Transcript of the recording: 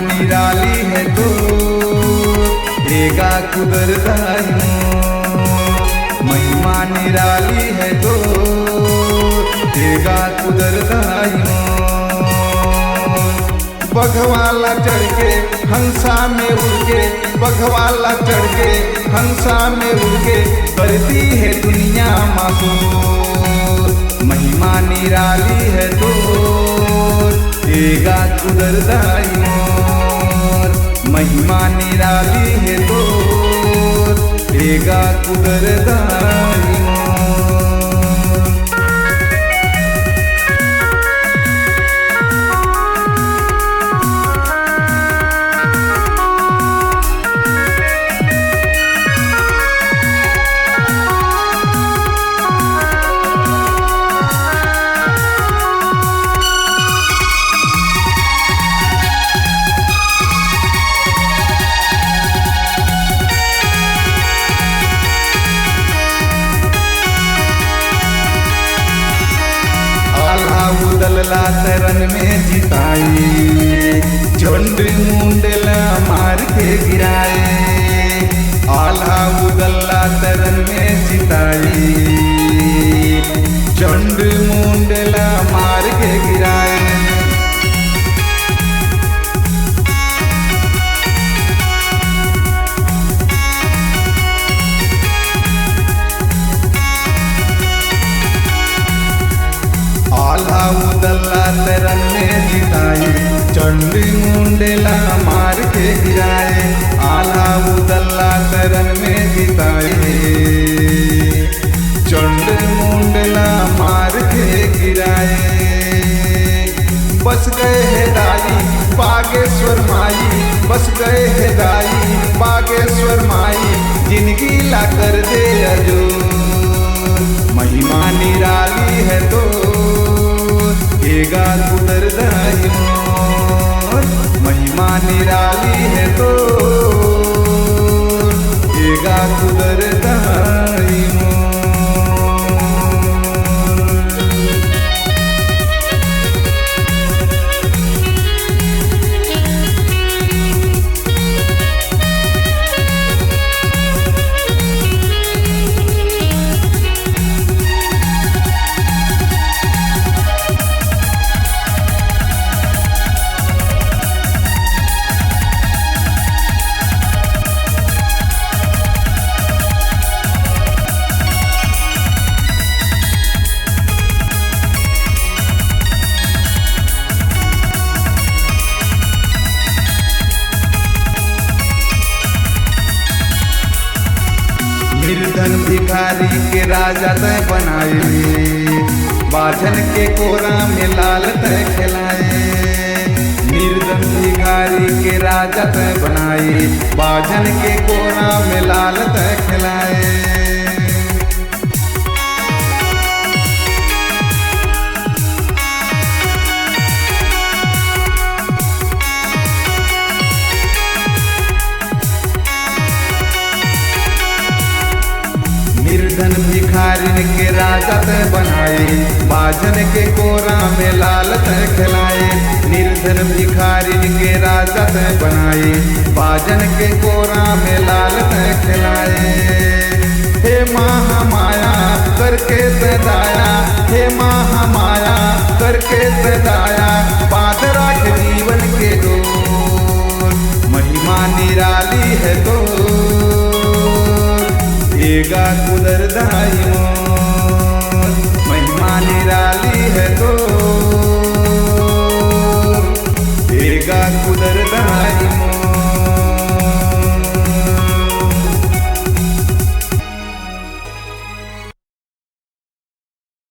निराली है तो एगा कुदरताई महिमा निराली है तो एगा कुदरताई बघवाला चढ़ के हंसा में उड़ के बघवाला चढ़ के हंसा में उड़ के करती है दुनिया मासूम महिमा निराली है तो एगा कुदरताई महिमा निराली है तो एगा कुदरताई उदलला तरन में जिताई झुंड मुंडला मार के गिराए आल्हा उदलला तरन में जिताई झुंड मुंडला मार के गिराए आल्हा उदल्ला तरन में जिताई चंडी मुंडेला मार के गिराए आल्हा उदल्ला तरन में जिताई चंडी मुंडेला मार के गिराए बस गए है दाई बागेश्वर माई बस गए है दाई बागेश्वर माई जिंदगी ला कर दे अजो महिमा निराली है तो एगा कुदरताई महिमा निराली है तो एगा कुदरताई निर्धन भिखारी के राजा तय बनाए बाझन के कोरा में लाल तय खिलाए निर्धन भिखारी के राजा तय बनाए बाझन के कोरा में लाल तय खिलाए निर्धन भिखारिन के राजा तय बनाए बाझन के कोरा में लाल तय खिलाए निर्धन भिखारिन के राजा तय बनाए बाझन के कोरा में लाल तय खिलाए हे महामाया करके तदाया हे महामाया करके तदाया बांध राख जीवन के डोर महिमा निराली है तो एगा कुदरताई